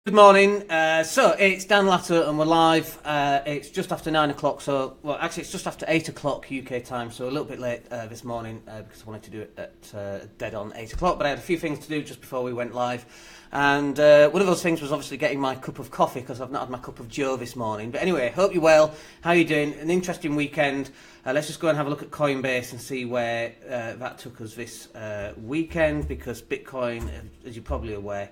Good morning. So it's Dan Latter and we're live. It's just after 9 o'clock. So, well, actually, it's just after 8 o'clock UK time. So a little bit late this morning because I wanted to do it at dead on 8 o'clock. But I had a few things to do just before we went live. And one of those things was obviously getting my cup of coffee because I've not had my cup of Joe this morning. But anyway, hope you're well. How are you doing? An interesting weekend. Let's just go and have a look at Coinbase and see where that took us this weekend, because Bitcoin, as you're probably aware,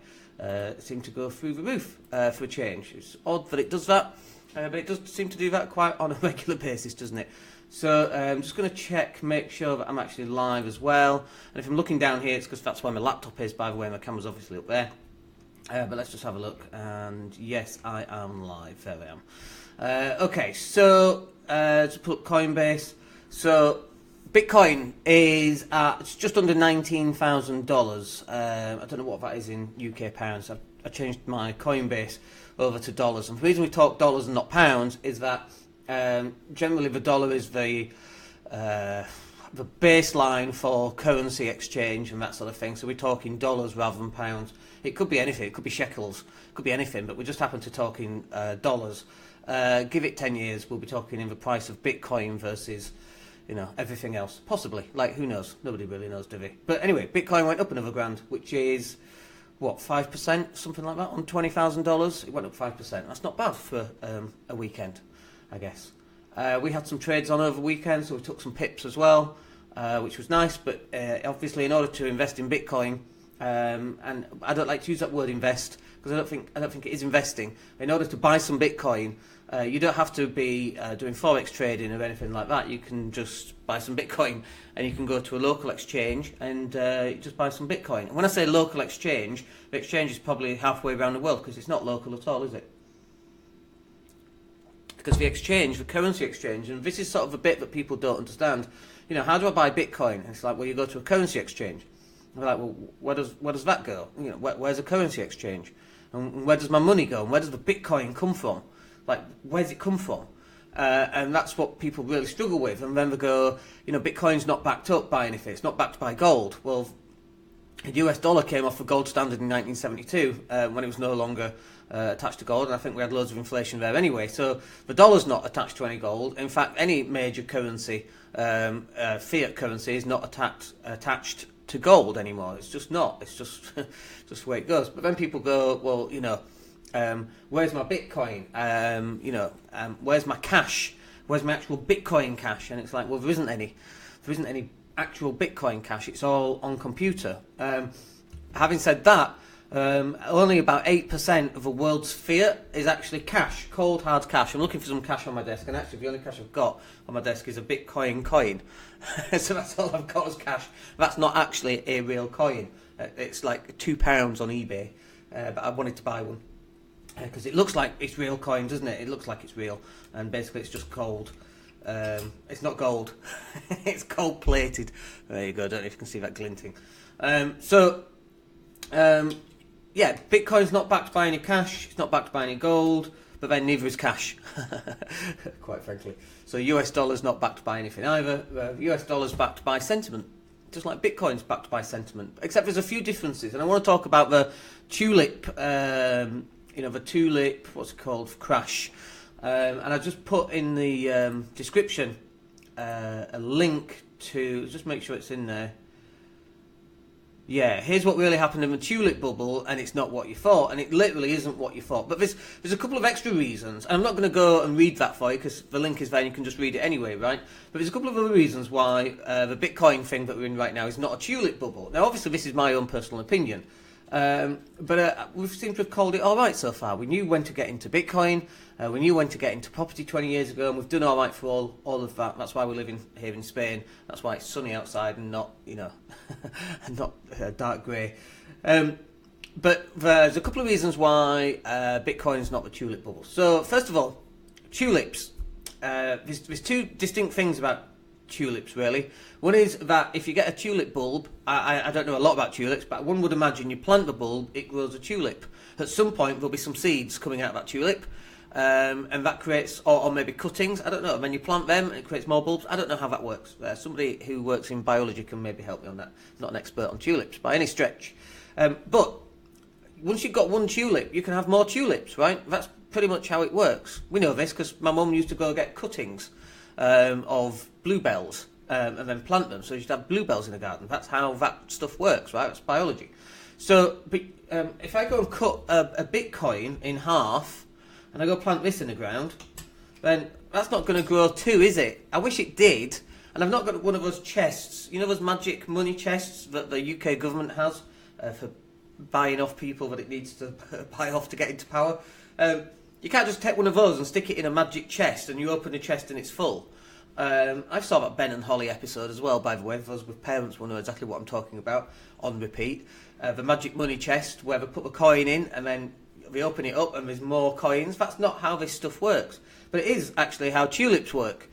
seemed to go through the roof for a change. It's odd that it does that, but it does seem to do that quite on a regular basis, doesn't it? So I'm just going to check, make sure that I'm actually live as well. And if I'm looking down here, it's because that's where my laptop is, by the way. My camera's obviously up there. But let's just have a look. And yes, I am live. There I am. Okay, so to put up Coinbase. So Bitcoin is at, it's just under $19,000. I don't know what that is in UK pounds. I changed my Coinbase over to dollars. And the reason we talk dollars and not pounds is that generally the dollar is the baseline for currency exchange and that sort of thing. So we're talking dollars rather than pounds. It could be anything. It could be shekels. It could be anything. But we just happen to talking dollars. Give it 10 years, we'll be talking in the price of Bitcoin versus, you know, everything else. Possibly. Like, who knows? Nobody really knows, do they? But anyway, Bitcoin went up another grand, which is, what, 5%? Something like that on $20,000? It went up 5%. That's not bad for a weekend, I guess. We had some trades on over the weekend, so we took some pips as well, which was nice. But obviously, in order to invest in Bitcoin, and I don't like to use that word invest, because I don't think it is investing. In order to buy some Bitcoin, you don't have to be doing forex trading or anything like that. You can just buy some Bitcoin, and you can go to a local exchange and just buy some Bitcoin. And when I say local exchange, the exchange is probably halfway around the world, because it's not local at all, is it? Because the exchange, the currency exchange, and this is sort of a bit that people don't understand. You know, how do I buy Bitcoin? And it's like, well, you go to a currency exchange. And we're like, well, where does that go? You know, where's a currency exchange? And where does my money go? And where does the Bitcoin come from? Like, where's it come from? And that's what people really struggle with. And then they go, you know, Bitcoin's not backed up by anything. It's not backed by gold. Well, the US dollar came off the gold standard in 1972 when it was no longer attached to gold. And I think we had loads of inflation there anyway. So the dollar's not attached to any gold. In fact, any major currency, fiat currency, is not attached to gold anymore. It's just not. It's just just the way it goes. But then people go, well, you know, where's my Bitcoin? You know, where's my cash? Where's my actual Bitcoin cash? And it's like, well, there isn't any. There isn't any actual Bitcoin cash. It's all on computer. Having said that, only about 8% of the world's fiat is actually cash, cold hard cash. I'm looking for some cash on my desk, and actually the only cash I've got on my desk is a Bitcoin coin. So that's all I've got as cash. That's not actually a real coin. It's like £2 on eBay, but I wanted to buy one because it looks like it's real coin, doesn't it? It looks like it's real, and basically it's just gold. It's not gold. It's gold plated. There you go. I don't know if you can see that glinting. Yeah, Bitcoin's not backed by any cash. It's not backed by any gold, but then neither is cash, quite frankly. So US dollar's not backed by anything either. US dollar's backed by sentiment, just like Bitcoin's backed by sentiment. Except there's a few differences, and I want to talk about the Tulip, you know, the Tulip, what's it called, crash. And I just put in the description a link to, just make sure it's in there. Yeah, here's what really happened in the Tulip Bubble, and it's not what you thought, and it literally isn't what you thought. But there's a couple of extra reasons, and I'm not going to go and read that for you, because the link is there and you can just read it anyway, right? But there's a couple of other reasons why the Bitcoin thing that we're in right now is not a Tulip Bubble. Now, obviously, this is my own personal opinion, but we seem to have called it all right so far. We knew when to get into Bitcoin, we knew when to get into property 20 years ago, and we've done all right for all of that. That's why we're living here in Spain. That's why it's sunny outside and not, you know, not dark grey. But there's a couple of reasons why Bitcoin is not the Tulip Bubble. So, first of all, tulips. There's two distinct things about tulips, really. One is that if you get a tulip bulb, I don't know a lot about tulips, but one would imagine you plant the bulb, it grows a tulip. At some point, there'll be some seeds coming out of that tulip. And that creates, or maybe cuttings, I don't know, and then you plant them and it creates more bulbs. I don't know how that works. Somebody who works in biology can maybe help me on that. I'm not an expert on tulips by any stretch. But once you've got one tulip, you can have more tulips, right? That's pretty much how it works. We know this because my mum used to go get cuttings of bluebells and then plant them. So you should have bluebells in the garden. That's how that stuff works, right? That's biology. So if I go and cut a Bitcoin in half and I go plant this in the ground, then that's not going to grow too, is it? I wish it did. And I've not got one of those chests, you know, those magic money chests that the UK government has for buying off people that it needs to buy off to get into power. You can't just take one of those and stick it in a magic chest and you open the chest and it's full. I've saw that Ben and Holly episode as well, by the way. Those with parents will know exactly what I'm talking about, on repeat. The magic money chest where they put the coin in and then they open it up and there's more coins. That's not how this stuff works. But it is actually how tulips work,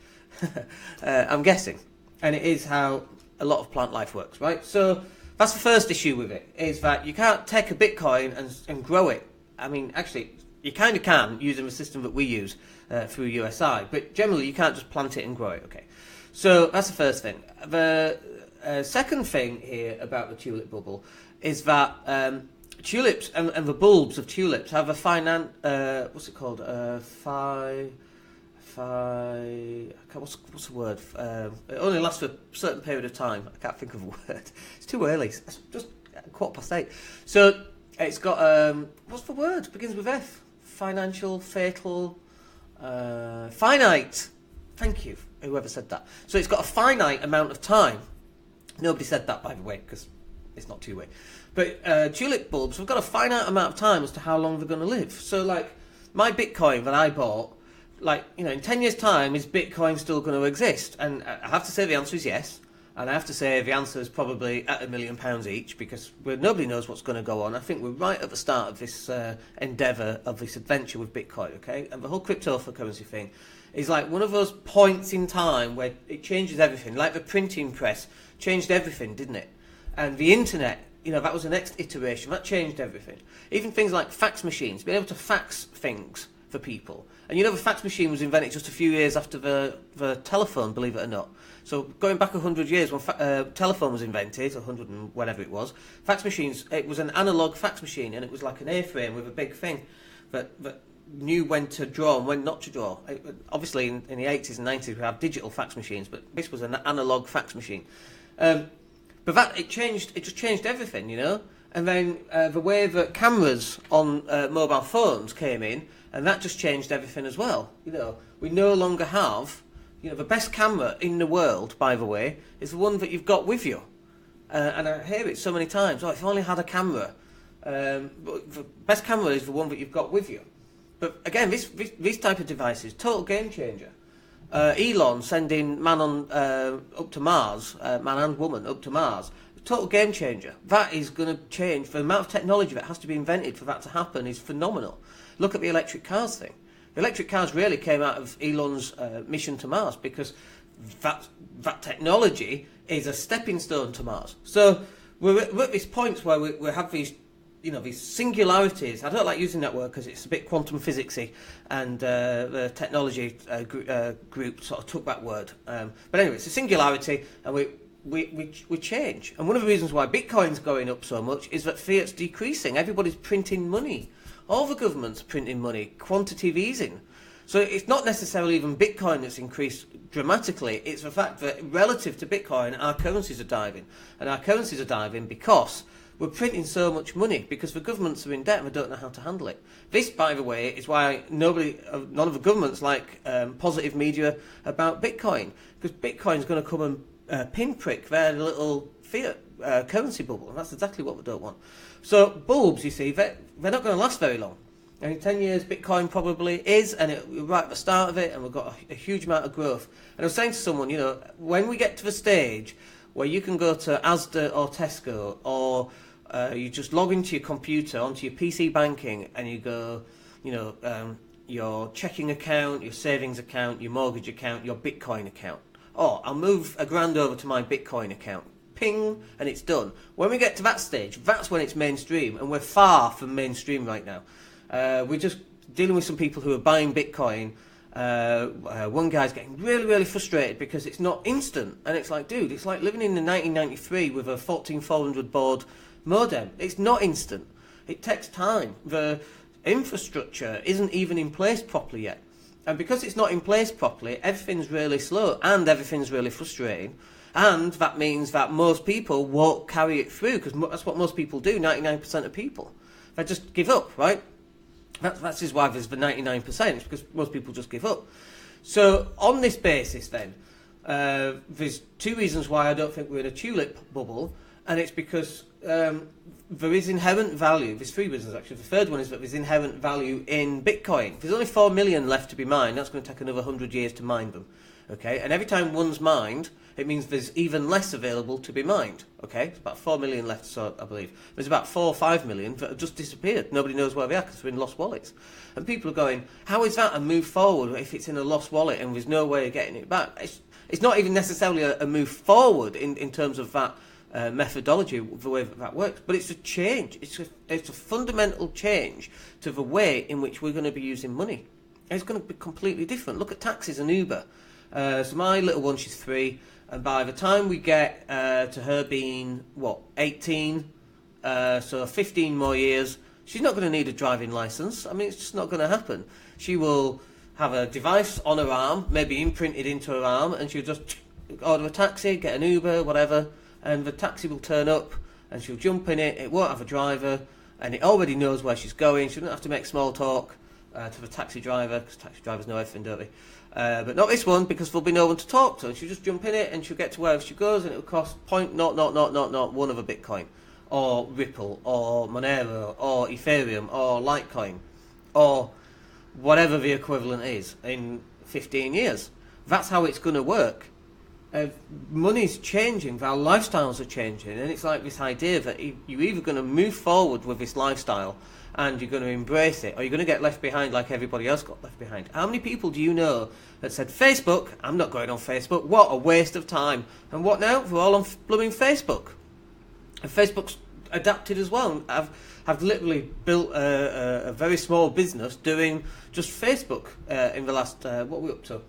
I'm guessing. And it is how a lot of plant life works, right? So that's the first issue with it, is that you can't take a Bitcoin and grow it. I mean, actually, you kind of can using the system that we use through USI, but generally you can't just plant it and grow it, okay? So that's the first thing. The second thing here about the tulip bubble is that tulips and the bulbs of tulips have a what's it called? What's the word? It only lasts for a certain period of time. I can't think of a word. It's too early. It's just 8:15. So it's got what's the word? It begins with F. Financial, fatal, finite. Thank you, whoever said that. So it's got a finite amount of time. Nobody said that, by the way, because it's not two-way. But tulip bulbs have got a finite amount of time as to how long they're going to live. So, like, my Bitcoin that I bought, like, you know, in 10 years' time, is Bitcoin still going to exist? And I have to say the answer is yes. And I have to say the answer is probably at £1 million each, because nobody knows what's going to go on. I think we're right at the start of this endeavour, of this adventure with Bitcoin, okay? And the whole cryptocurrency thing is like one of those points in time where it changes everything. Like the printing press changed everything, didn't it? And the internet, you know, that was the next iteration. That changed everything. Even things like fax machines, being able to fax things for people. And you know, the fax machine was invented just a few years after the telephone, believe it or not. So going back 100 years when telephone was invented, 100 and whatever it was, fax machines, it was an analogue fax machine, and it was like an A-frame with a big thing that knew when to draw and when not to draw. Obviously in the 80s and 90s we have digital fax machines, but this was an analogue fax machine. But it just changed everything, you know. And then the way that cameras on mobile phones came in, and that just changed everything as well. You know, we no longer have, you know, the best camera in the world, by the way, is the one that you've got with you. And I hear it so many times. Oh, if I only had a camera. The best camera is the one that you've got with you. But again, this type of device is total game changer. Elon sending man up to Mars, man and woman up to Mars, total game changer. That is going to change. The amount of technology that has to be invented for that to happen is phenomenal. Look at the electric cars thing. The electric cars really came out of Elon's mission to Mars, because that technology is a stepping stone to Mars. So we're at these points where we have these, you know, these singularities. I don't like using that word because it's a bit quantum physicsy, and the technology group sort of took that word. But anyway, it's a singularity, and we change. And one of the reasons why Bitcoin's going up so much is that fiat's decreasing. Everybody's printing money. All the government's printing money, quantitative easing. So it's not necessarily even Bitcoin that's increased dramatically. It's the fact that relative to Bitcoin, our currencies are diving. And our currencies are diving because we're printing so much money, because the governments are in debt and they don't know how to handle it. This, by the way, is why none of the governments like positive media about Bitcoin, because Bitcoin's going to come and pinprick their little fiat currency bubble, and that's exactly what we don't want. So bulbs, you see, they're not going to last very long. And in 10 years, Bitcoin probably is, and we're right at the start of it, and we've got a huge amount of growth. And I was saying to someone, you know, when we get to the stage where you can go to Asda or Tesco, or you just log into your computer, onto your PC banking, and you go, you know, your checking account, your savings account, your mortgage account, your Bitcoin account. Oh, I'll move £1,000 over to my Bitcoin account. Ping, and it's done. When we get to that stage, that's when it's mainstream, and we're far from mainstream right now. We're just dealing with some people who are buying Bitcoin. One guy's getting really, really frustrated because it's not instant, and it's like, dude, it's like living in 1993 with a 14400 baud modem. It's not instant. It takes time. The infrastructure isn't even in place properly yet. And because it's not in place properly, everything's really slow and everything's really frustrating. And that means that most people won't carry it through, because that's what most people do, 99% of people. They just give up, right? That's just why there's the 99%, it's because most people just give up. So on this basis then, there's two reasons why I don't think we're in a tulip bubble, and it's because there is inherent value. There's three reasons actually. The third one is that there's inherent value in Bitcoin. If there's only 4 million left to be mined, that's going to take another 100 years to mine them. Okay, and every time one's mined, it means there's even less available to be mined. Okay, it's about 4 million left, so I believe. There's about 4 or 5 million that have just disappeared. Nobody knows where they are because they're in lost wallets. And people are going, how is that a move forward if it's in a lost wallet and there's no way of getting it back? It's not even necessarily a move forward in terms of that methodology, the way that works, but it's a change. It's a fundamental change to the way in which we're going to be using money. It's going to be completely different. Look at taxis and Uber. So my little one, she's 3, and by the time we get to her being, 18, so 15 more years, she's not going to need a driving licence. I mean, it's just not going to happen. She will have a device on her arm, maybe imprinted into her arm, and she'll just order a taxi, get an Uber, whatever, and the taxi will turn up, and she'll jump in it, it won't have a driver, and it already knows where she's going. She doesn't have to make small talk to the taxi driver, because taxi drivers know everything, don't they? But not this one, because there'll be no one to talk to, and she'll just jump in it, and she'll get to wherever she goes, and it'll cost 0.00001 of a Bitcoin, or Ripple, or Monero, or Ethereum, or Litecoin, or whatever the equivalent is in 15 years. That's how it's going to work. Money's changing, our lifestyles are changing, and it's like this idea that you're either going to move forward with this lifestyle and you're going to embrace it, or you're going to get left behind like everybody else got left behind. How many people do you know that said, Facebook, I'm not going on Facebook, what a waste of time? And what now? We're all on blooming Facebook. And Facebook's adapted as well. I've literally built a very small business doing just Facebook in the last, what are we up to?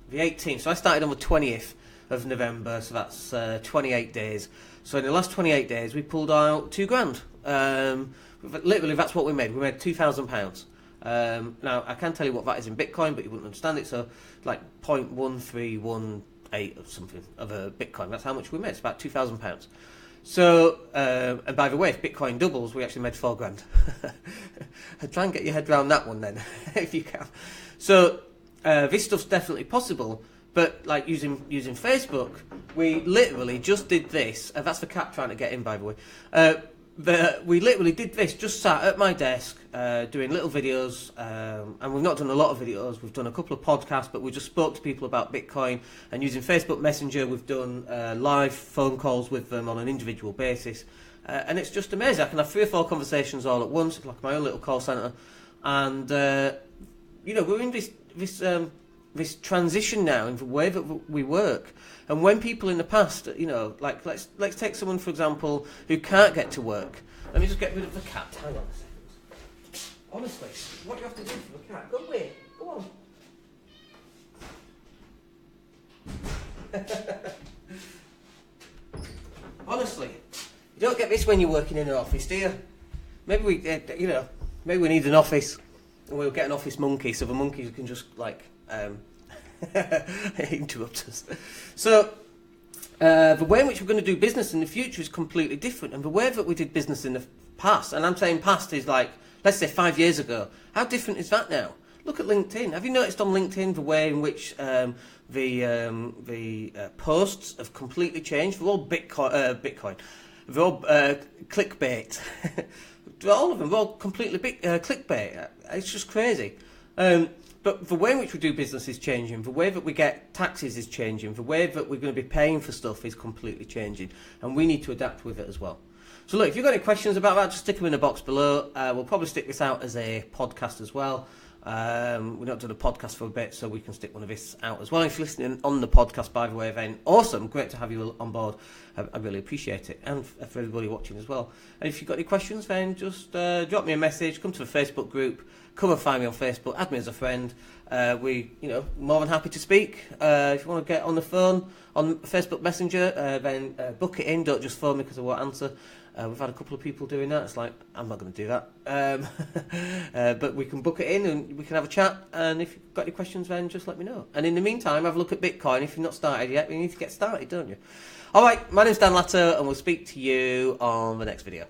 The 18th. So I started on the 20th of November, so that's 28 days. So in the last 28 days, we pulled out £2,000. Literally, that's what we made. We made £2,000. Now, I can tell you what that is in Bitcoin, but you wouldn't understand it. So, like 0.1318 or something of a Bitcoin. That's how much we made. It's about £2,000. So, and by the way, if Bitcoin doubles, we actually made £4,000. Try and get your head around that one then, if you can. So, this stuff's definitely possible. But like using Facebook, we literally just did this. That's the cat trying to get in, by the way. We literally did this, just sat at my desk doing little videos, and we've not done a lot of videos. We've done a couple of podcasts, but we just spoke to people about Bitcoin, and using Facebook Messenger, we've done live phone calls with them on an individual basis, and it's just amazing. I can have 3 or 4 conversations all at once, like my own little call centre, and we're in this transition now in the way that we work. And when people in the past, like let's take someone, for example, who can't get to work. Let me just get rid of the cat. Hang on a second. Honestly, what do you have to do for the cat? Go away. Go on. Honestly, you don't get this when you're working in an office, do you? Maybe we need an office, and we'll get an office monkey, so the monkeys can just interrupt us. So the way in which we're going to do business in the future is completely different, and the way that we did business in the past, and I'm saying past is like, let's say 5 years ago, how different is that now? Look at LinkedIn. Have you noticed on LinkedIn the way in which the posts have completely changed? They're all Bitcoin. They're all clickbait. All of them are all completely clickbait. It's just crazy. But the way in which we do business is changing. The way that we get taxes is changing. The way that we're going to be paying for stuff is completely changing. And we need to adapt with it as well. So look, if you've got any questions about that, just stick them in the box below. We'll probably stick this out as a podcast as well. We've not done a podcast for a bit, so we can stick one of this out as well. If you're listening on the podcast, by the way, then awesome. Great to have you on board. I really appreciate it. And for everybody watching as well. And if you've got any questions, then just drop me a message. Come to the Facebook group. Come and find me on Facebook. Add me as a friend. More than happy to speak. If you want to get on the phone on Facebook Messenger, then book it in. Don't just phone me because I won't answer. We've had a couple of people doing that. It's like, I'm not going to do that. But we can book it in and we can have a chat. And if you've got any questions, then just let me know. And in the meantime, have a look at Bitcoin. If you've not started yet, you need to get started, don't you? All right, my name's Dan Latto, and we'll speak to you on the next video.